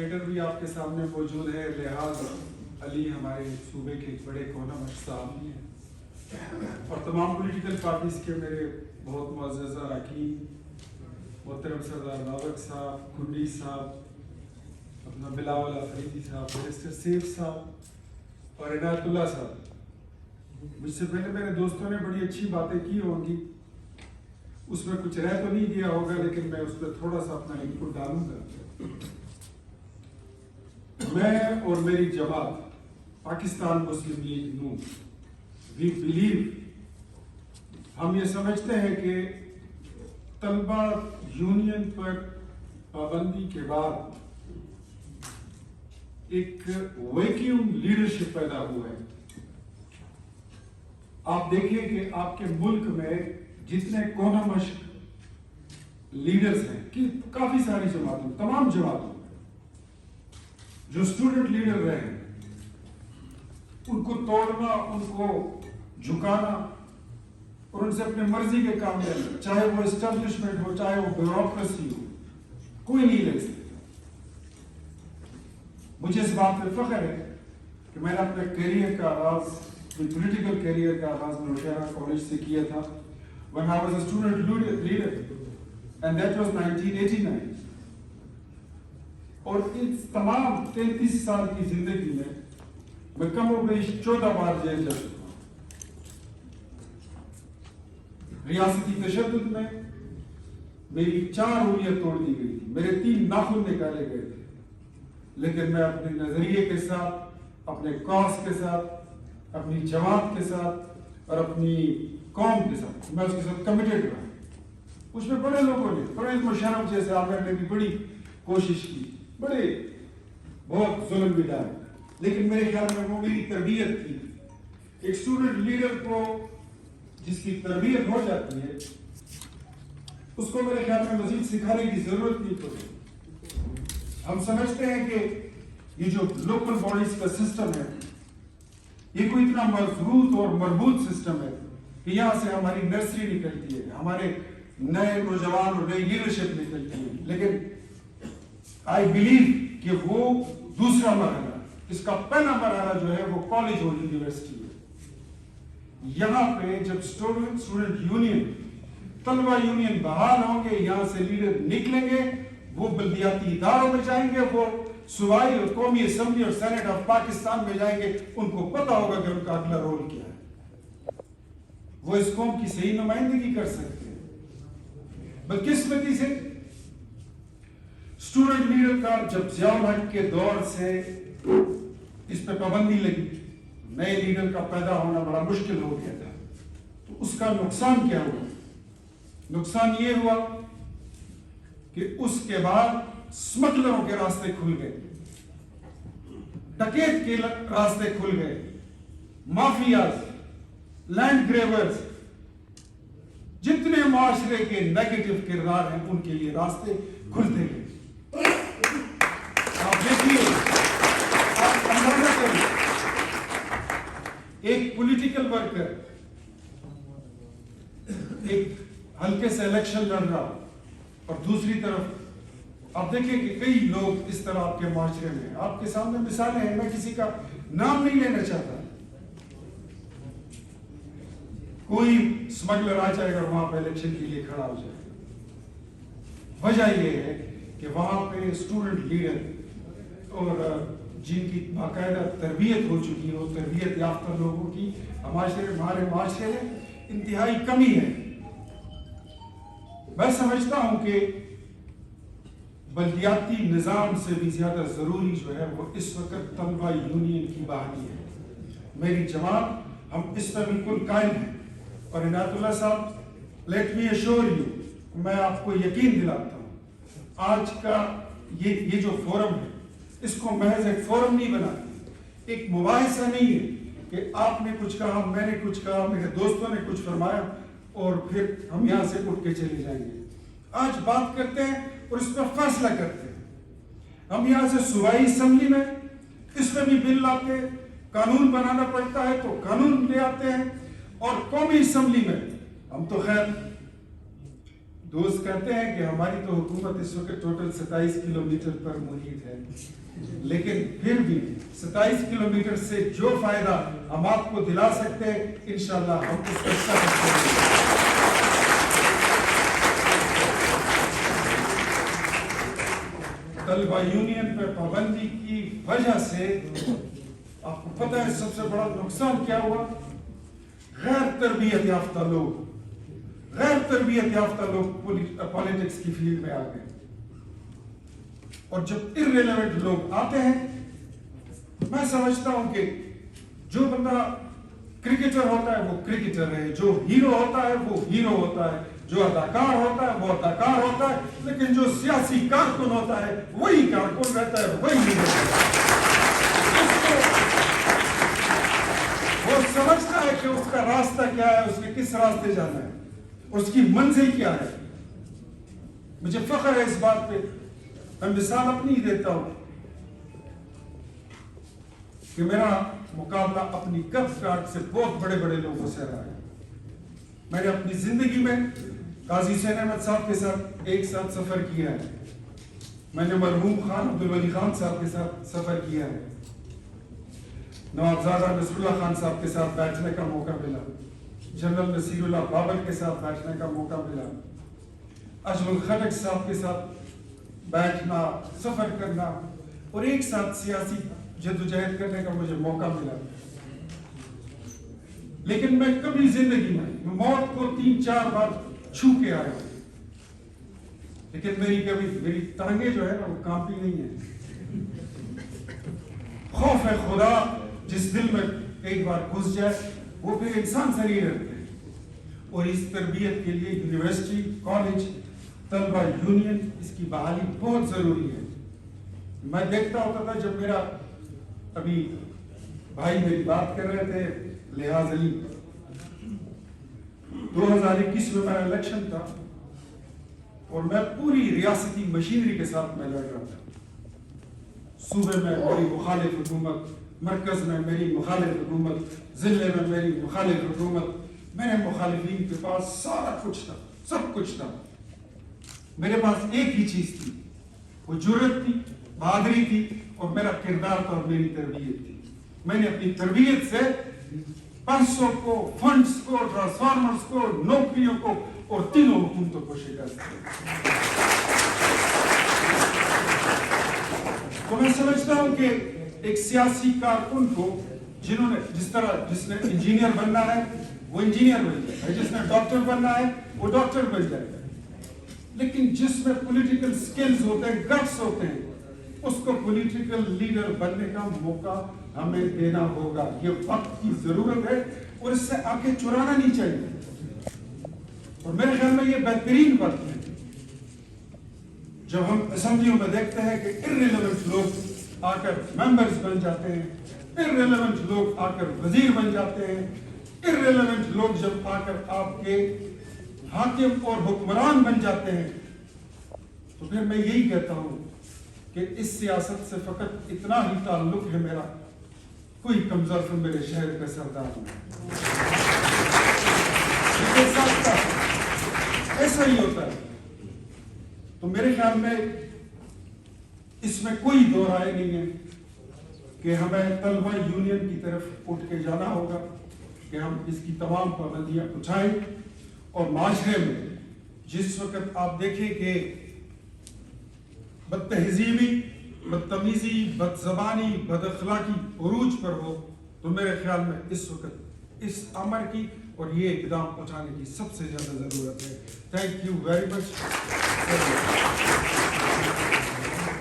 Leader بھی آپ کے سامنے موجود ہے. لحاظ علی ہمارے صوبے کے ایک بڑے کونہ صاحب بھی ہیں, اور تمام پولیٹیکل پارٹیز کے میرے بہت معزز اراکین, محترم سردار بابک صاحب, کنڈی صاحب, اپنا بلاول آفریدی صاحب, بیرسٹر سیف صاحب اور عنایت اللہ صاحب. مجھ سے پہلے میرے دوستوں نے بڑی اچھی باتیں کی ہوں گی, اس میں کچھ رہ تو نہیں گیا ہوگا, لیکن میں اس پہ تھوڑا سا اپنا ان پٹ ڈالوں گا. میں اور میری جماعت پاکستان مسلم لیگ نون وی بلیو, ہم یہ سمجھتے ہیں کہ طلبہ یونین پر پابندی کے بعد ایک ویکیوم لیڈرشپ پیدا ہوا ہے. آپ دیکھیں کہ آپ کے ملک میں جتنے کونہ مشق لیڈرز ہیں, کہ کافی ساری جماعتوں, تمام جماعتوں جو اسٹوڈنٹ لیڈر رہے ہیں, ان کو توڑنا, ان کو جھکانا اور ان سے اپنے مرضی کے کام لینا, چاہے وہ اسٹیبلشمنٹ ہو, چاہے وہ بیوروکریسی ہو, کوئی نہیں لے سکتا. مجھے اس بات پہ فخر ہے کہ میں نے اپنے کیریئر کا آغاز, پولیٹیکل کیریئر کا آغاز نوشہرہ کالج سے کیا تھا, when I was a student leader, and that was 1989. اور اس تمام 33 سال کی زندگی میں کم و بیش 14 بار جیل جا چکا ہوں. ریاستی تشدد میں میری 4 انگلیاں توڑ دی گئی تھی, میرے 3 ناخن نکالے گئے تھے, لیکن میں اپنے نظریے کے ساتھ, اپنے کاز کے ساتھ, اپنی جماعت کے ساتھ اور اپنی قوم کے ساتھ, میں اس کے ساتھ کمیٹڈ رہا. اس میں بڑے لوگوں نے, بڑے مشرف جیسے عامر نے بھی بڑی کوشش کی, بڑے بہت ظلم بھی ڈالے, لیکن میرے خیال میں وہ میری تربیت تھی. ایک اسٹوڈنٹ لیڈر کو جس کی تربیت ہو جاتی ہے, اس کو میرے خیال میں مزید سکھانے کی ضرورت نہیں پڑتی. ہم سمجھتے ہیں کہ یہ جو لوکل باڈیز کا سسٹم ہے, یہ کوئی اتنا مضبوط اور مربوط سسٹم ہے کہ یہاں سے ہماری نرسری نکلتی ہے, ہمارے نئے نوجوان اور نئی لیڈرشپ نکلتی ہے. لیکن آئی بلیو کہ وہ دوسرا مرحلہ, اس کا پہلا مرحلہ جو ہے وہ کالج اور یونیورسٹی ہے. یہاں پہ جب اسٹوڈنٹ یونین, طلبہ یونین بحال ہوں گے, یہاں سے لیڈر نکلیں گے, وہ بلدیاتی اداروں میں جائیں گے, وہ صوبائی اور قومی اسمبلی اور سینٹ آف پاکستان میں جائیں گے, ان کو پتا ہوگا کہ ان کا اگلا رول کیا ہے. وہ اس قوم کی صحیح نمائندگی کر سکتے ہیں. بدقسمتی سے اسٹوڈنٹ لیڈر کا جب ضیاء الحق کے دور سے اس پہ پابندی لگی, نئے لیڈر کا پیدا ہونا بڑا مشکل ہو گیا تھا. تو اس کا نقصان کیا ہوا؟ نقصان یہ ہوا کہ اس کے بعد اسمگلروں کے راستے کھل گئے, ڈکیت کے راستے کھل گئے, مافیاز, لینڈ گریورز, جتنے معاشرے کے نیگیٹو کردار ہیں ان کے لیے راستے کھلتے گئے. آپ دیکھیے, آپ اندازہ کریے, ایک پولیٹیکل ورکر ایک ہلکے سے الیکشن لڑ رہا, اور دوسری طرف آپ دیکھیں کہ کئی لوگ اس طرح آپ کے معاشرے میں, آپ کے سامنے مثالیں ہیں, میں کسی کا نام نہیں لینا چاہتا, کوئی اسمگلر آ جائے گا وہاں پہ الیکشن کے لیے کھڑا ہو جائے گا. وجہ یہ ہے کہ وہاں پہ اسٹوڈنٹ لیڈر اور جن کی باقاعدہ تربیت ہو چکی ہو, تربیت یافتہ لوگوں کی ہمارے معاشرے میں انتہائی کمی ہے. میں سمجھتا ہوں کہ بلدیاتی نظام سے بھی زیادہ ضروری جو ہے وہ اس وقت طلبہ یونین کی بحالی ہے. میری جماعت, ہم اس پہ بالکل قائم ہیں. اور عنایت اللہ صاحب, لیٹ می ایشور یو, میں آپ کو یقین دلاتا ہوں, آج کا یہ جو فورم ہے, اس کو محض ایک فورم نہیں بناتے, ایک مباحثہ نہیں ہے کہ آپ نے کچھ کہا, میں نے کچھ کہا, میرے دوستوں نے کچھ فرمایا اور پھر ہم یہاں سے اٹھ کے چلے جائیں گے. آج بات کرتے ہیں اور اس پر فیصلہ کرتے ہیں. ہم یہاں سے صوبائی اسمبلی میں اس میں بھی بل لاتے ہیں, قانون بنانا پڑتا ہے تو قانون لے آتے ہیں, اور قومی اسمبلی میں ہم تو خیر دوست کہتے ہیں کہ ہماری تو حکومت اس وقت ٹوٹل 27 کلومیٹر پر محیط ہے، لیکن پھر بھی 27 کلومیٹر سے جو فائدہ ہم آپ کو دلا سکتے ہیں انشاءاللہ ہم اس کا کرتے ہیں۔ طلبہ یونین پہ پابندی کی وجہ سے آپ کو پتہ ہے سب سے بڑا نقصان کیا ہوا؟ غیر تربیت یافتہ لوگ پالیٹکس کی فیلڈ میں آ گئے، اور جب irrelevant لوگ آتے ہیں، میں سمجھتا ہوں کہ جو بندہ کرکٹر ہوتا ہے وہ کرکٹر ہے، جو ہیرو ہوتا ہے وہ ہیرو ہوتا ہے، جو اداکار ہوتا ہے وہ اداکار ہوتا ہے، لیکن جو سیاسی کارکن ہوتا ہے وہی کارکن رہتا ہے، وہی ہیرو رہتا ہے۔ وہ سمجھتا ہے کہ اس کا راستہ کیا ہے، اس نے کس راستے جانا ہے، اس کی منزل کیا ہے۔ مجھے فخر ہے اس بات پہ، میں مثال اپنی ہی دیتا ہوں کہ میرا مقابلہ اپنی کف کاٹ سے بہت بڑے بڑے لوگوں سے رہا ہے۔ میں نے اپنی زندگی میں قاضی حسین احمد صاحب کے ساتھ ایک ساتھ سفر کیا ہے، میں نے مرحوم خان عبدالولی خان صاحب کے ساتھ سفر کیا ہے، نوابزادہ نصر اللہ خان صاحب کے ساتھ بیٹھنے کا موقع ملا، جنرل نصیر اللہ بابر کے ساتھ بیٹھنے کا موقع ملا، اجمل خٹک صاحب کے ساتھ بیٹھنا، سفر کرنا اور ایک ساتھ سیاسی جدوجہد کرنے کا مجھے موقع ملا۔ لیکن میں کبھی زندگی میں موت کو 3-4 بار چھو کے آیا ہوں، لیکن میری ٹانگیں جو ہے نا وہ کانپی نہیں ہے۔ خوف ہے خدا جس دل میں ایک بار گھس جائے وہ پھر انسان سے نہیں رہتے، اور اس تربیت کے لیے یونیورسٹی، کالج، طلبہ یونین اس کی بحالی بہت ضروری ہے۔ میں دیکھتا ہوتا تھا جب میرا ابھی بھائی میری بات کر رہے تھے لحاظ علی، 2021 میں میرا الیکشن تھا اور میں پوری ریاستی مشینری کے ساتھ میں لڑ رہا تھا، صوبے میں میری مخالف حکومت، مرکز میں میری مخالف حکومت، ضلع میں میری مخالف حکومت، میرے مخالفین کے پاس سارا کچھ تھا، سب کچھ تھا، میرے پاس ایک ہی چیز تھی، وہ جرأت تھی، بہادری تھی اور میرا کردار تھا اور میری تربیت تھی۔ میں نے اپنی تربیت سے پیسوں کو، فنڈز کو، ٹرانسفارمرز کو، نوکریوں کو اور تینوں حکومتوں کو شکست دی۔ تو میں سمجھتا ہوں کہ ایک سیاسی کارکن کو جس نے انجینئر بننا ہے وہ انجینئر بن جائے، جس نے ڈاکٹر بننا ہے وہ ڈاکٹر بن جائے، لیکن جس میں پولیٹیکل سکلز ہوتے ہیں، گٹس ہوتے ہیں، اس کو پولیٹیکل لیڈر بننے کا موقع ہمیں دینا ہوگا۔ یہ وقت کی ضرورت ہے اور اس سے آنکھیں چرانا نہیں چاہیے، اور میرے خیال میں یہ بہترین وقت ہے جب ہم اسمبلیوں میں دیکھتے ہیں کہ irrelevant لوگ آ کر ممبرز بن جاتے ہیں، irrelevant لوگ آ کر وزیر بن جاتے ہیں، irrelevant لوگ جب آ کر آپ کے حاکم اور حکمران بن جاتے ہیں، تو پھر میں یہی کہتا ہوں کہ اس سیاست سے فقط اتنا ہی تعلق ہے میرا، کوئی کمزور تو میرے شہر کا سردار ہوں، ایسا ہی ہوتا ہے۔ تو میرے خیال میں اس میں کوئی دو رائے نہیں ہے کہ ہمیں طلبہ یونین کی طرف اٹھ کے جانا ہوگا کہ ہم اس کی تمام پابندیاں اٹھائیں، اور معاشرے میں جس وقت آپ دیکھیں کہ بد تہذیبی، بدتمیزی، بد زبانی، بد اخلاقی عروج پر ہو، تو میرے خیال میں اس وقت اس امر کی اور یہ اقدام اٹھانے کی سب سے زیادہ ضرورت ہے۔ Thank you very much.